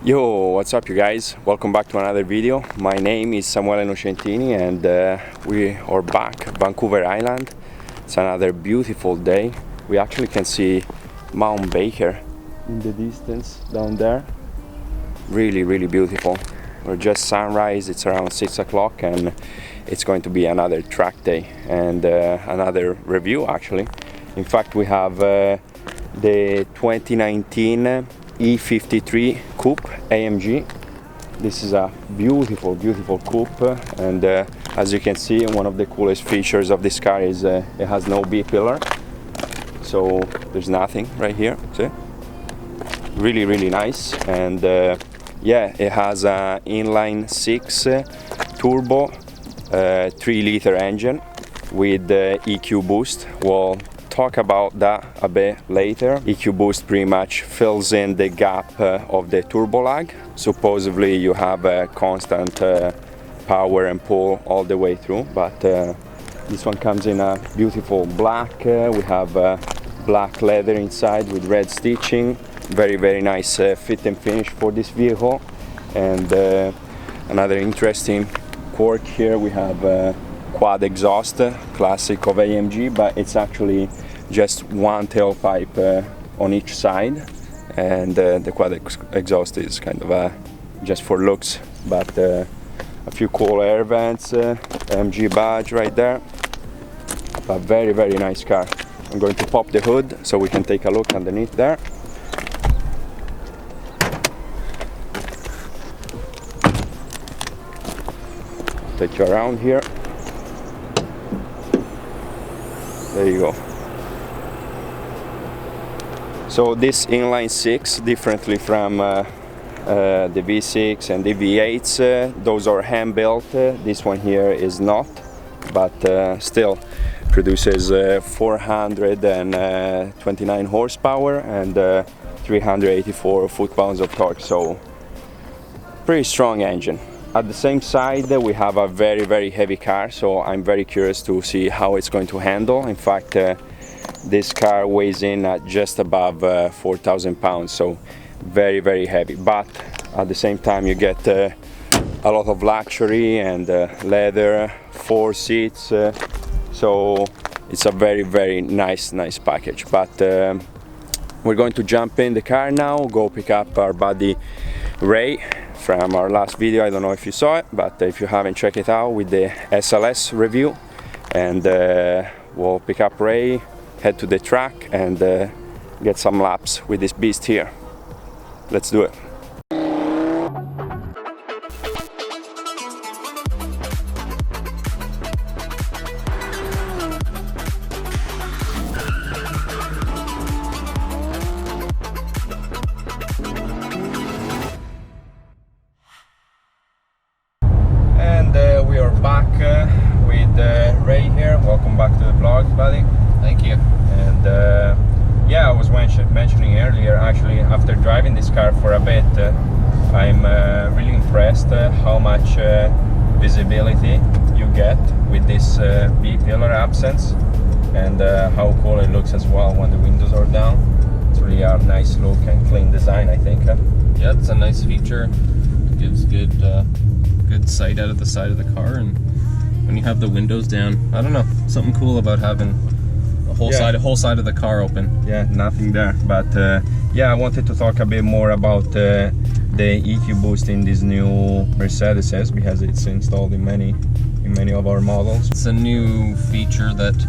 Yo, what's up you guys? Welcome back to another video. My name is Samuele Nocentini and we are back, Vancouver Island. It's another beautiful day. We actually can see Mount Baker in the distance down there. Really beautiful. We're just sunrise, it's around 6 o'clock and it's going to be another track day and another review actually. In fact, we have the 2019 E53 Coupe AMG. This is a beautiful coupe and as you can see, one of the coolest features of this car is it has no B-pillar, so there's nothing right here. See? Really nice. And yeah, it has an inline 6 turbo 3-liter engine with EQ boost. We'll talk about that a bit later. EQ boost pretty much fills in the gap of the turbo lag. Supposedly you have a constant power and pull all the way through, but this one comes in a beautiful black. We have black leather inside with red stitching. Very nice fit and finish for this vehicle. And another interesting quirk here, we have quad exhaust, classic of AMG, but it's actually just one tailpipe on each side, and the quad exhaust is kind of just for looks, but a few cool air vents, AMG badge right there. A very nice car. I'm going to pop the hood so we can take a look underneath there. Take you around here. There you go. So this inline 6, differently from the V6 and the V8s, those are hand built. This one here is not, but still produces 429 horsepower and 384 foot-pounds of torque, so pretty strong engine. At the same side, we have a very heavy car, so I'm very curious to see how it's going to handle. In fact, this car weighs in at just above 4,000 pounds, so very heavy. But at the same time, you get a lot of luxury and leather, 4 seats, so it's a very nice package. But we're going to jump in the car now, go pick up our buddy Ray from our last video. I don't know if you saw it, but if you haven't, check it out with the SLS review, and we'll pick up Ray, head to the track and get some laps with this beast here. Let's do it. We are back with Ray here. Welcome back to the vlog, buddy. Thank you. And yeah, I was mentioning earlier, actually, after driving this car for a bit, I'm really impressed how much visibility you get with this B-pillar absence, and how cool it looks as well when the windows are down. It's really a nice look and clean design, I think. Yeah, it's a nice feature. It gives good sight out of the side of the car, and when you have the windows down, I don't know, something cool about having the whole side of the car open. Yeah, nothing there. But yeah, I wanted to talk a bit more about the EQ boost in these new Mercedes, because it's installed in many of our models. It's a new feature that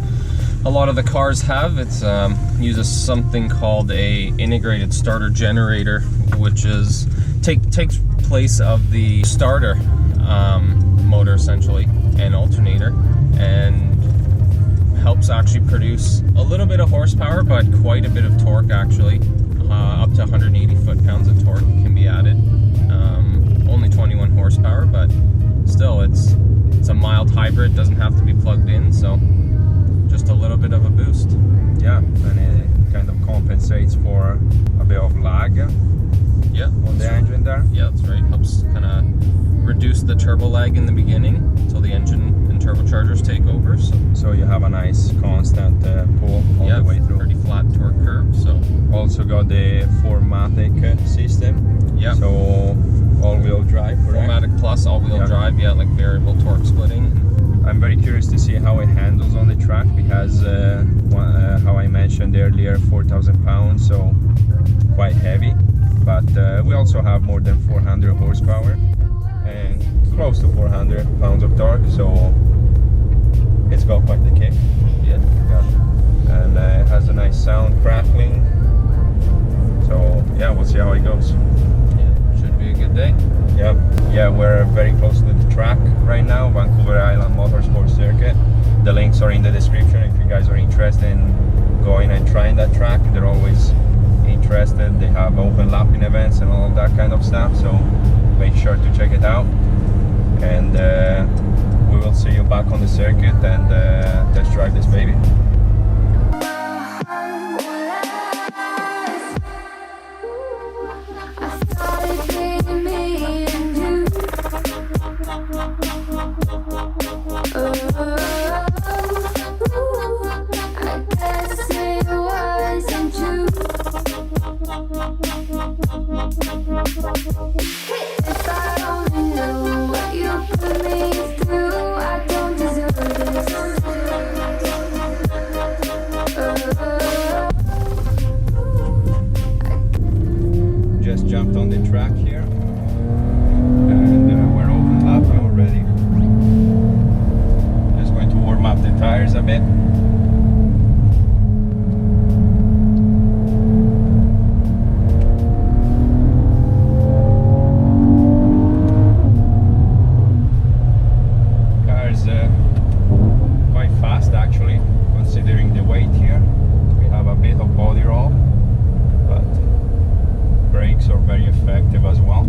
a lot of the cars have. It uses something called a integrated starter generator, which is takes place of the starter motor essentially and alternator, and helps actually produce a little bit of horsepower, but quite a bit of torque actually. Up to 180 foot-pounds of torque can be added. Only 21 horsepower, but still it's a mild hybrid, doesn't have to be plugged in, so just a little bit of a boost. Yeah, and it kind of compensates for a bit of lag. Yeah, on the engine there. Yeah, that's right. Helps kind of reduce the turbo lag in the beginning until the engine and turbochargers take over. So you have a nice constant pull all the way through. Pretty flat torque curve. So also got the 4MATIC system. Yeah. So curious to see how it handles on the track. It has, how I mentioned earlier, 4,000 pounds, so quite heavy. But we also have more than 400 horsepower and close to 400 pounds of torque, so it's got quite the kick. Yeah. And it has a nice sound, crackling. So yeah, we'll see how it goes. Yeah, should be a good day. Yeah, we're very close to the track right now, Vancouver Island Motorsport Circuit. The links are in the description if you guys are interested in going and trying that track. They're always interested. They have open lapping events and all of that kind of stuff, so make sure to check it out. And we will see you back on the circuit and test drive this baby. Just jumped on the track here and we're open lapping already. Just going to warm up the tires a bit. Car's quite fast actually, considering the weight here. We have a bit of body roll, but brakes are very effective as well.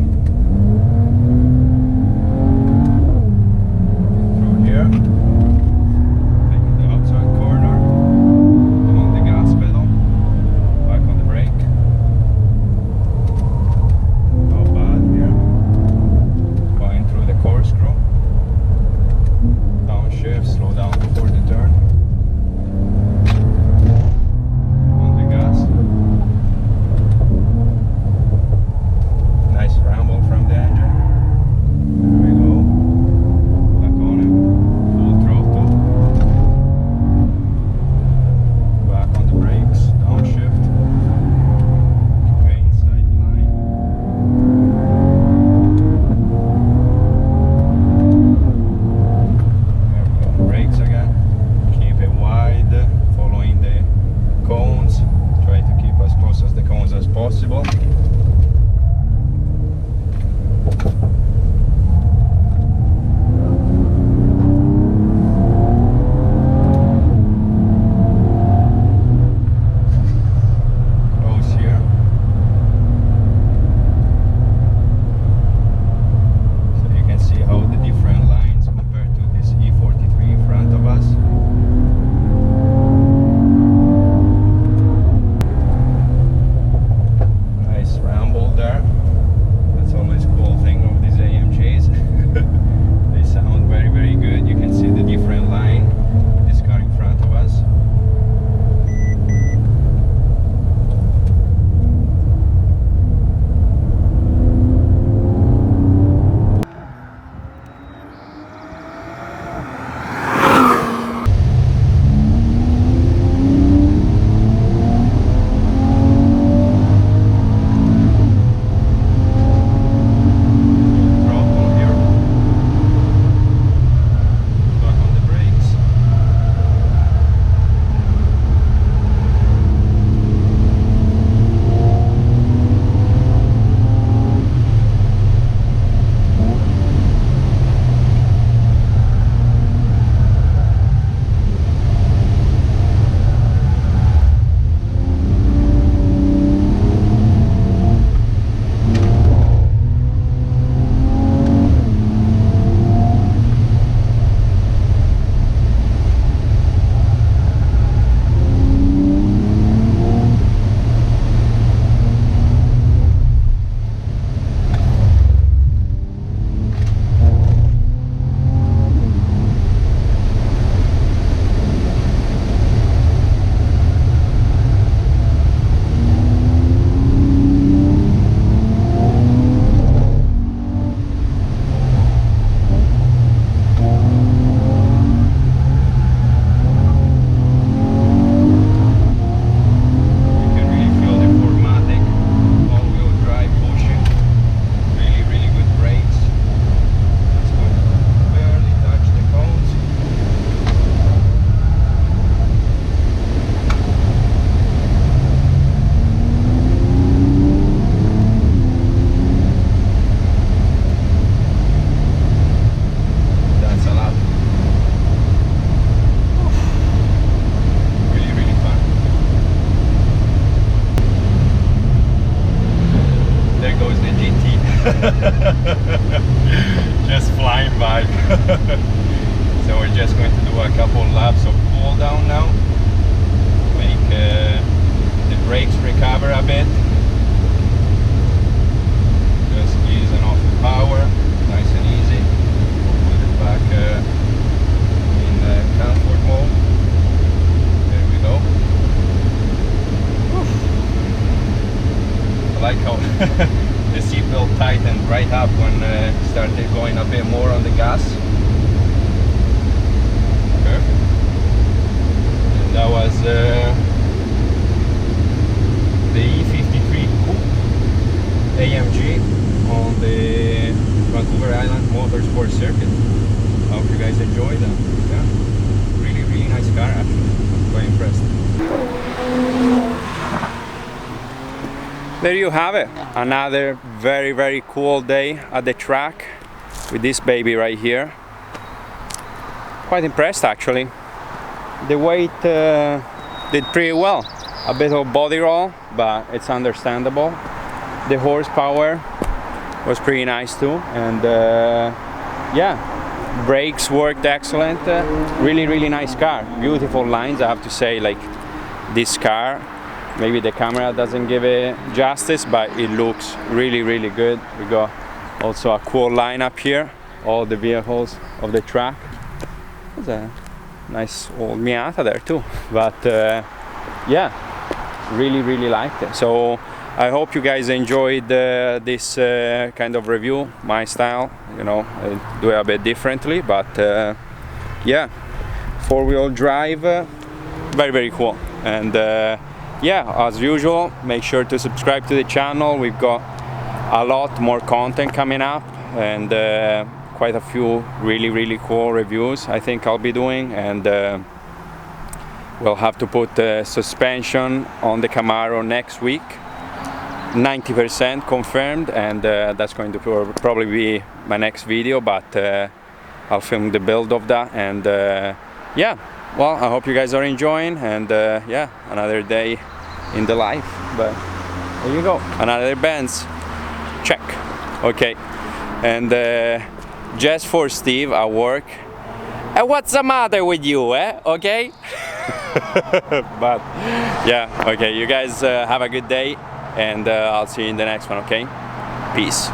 GT. Just flying by. So we're just going to do a couple laps of cool down now. Make the brakes recover a bit. Just easing off the power, nice and easy. We'll put it back in comfort mode. There we go. Oof. I like how the seatbelt tightened right up when started going a bit more on the gas. Perfect. And that was the E53 Coupe AMG on the Vancouver Island Motorsport Circuit. I hope you guys enjoyed them. Yeah, really nice car actually. I'm quite impressed. There you have it. Another very cool day at the track with this baby right here. Quite impressed actually. The weight did pretty well. A bit of body roll, but it's understandable. The horsepower was pretty nice too, and yeah, brakes worked excellent. Really nice car. Beautiful lines, I have to say. Like this car, maybe the camera doesn't give it justice, but it looks really good. We got also a cool line up here, all the vehicles of the track. There's a nice old Miata there too, but yeah, really liked it. So I hope you guys enjoyed this kind of review, my style. You know, I do it a bit differently, but yeah, four-wheel drive, very cool. And yeah, as usual, make sure to subscribe to the channel. We've got a lot more content coming up, and quite a few really cool reviews I think I'll be doing. And we'll have to put suspension on the Camaro next week, 90% confirmed, and that's going to probably be my next video, but I'll film the build of that. And yeah, well, I hope you guys are enjoying, and yeah, another day in the life. But there you go, another Benz, check. Okay, and just for Steve at work, what's the matter with you, eh? Okay. But yeah, okay, you guys have a good day, and I'll see you in the next one. Okay, peace.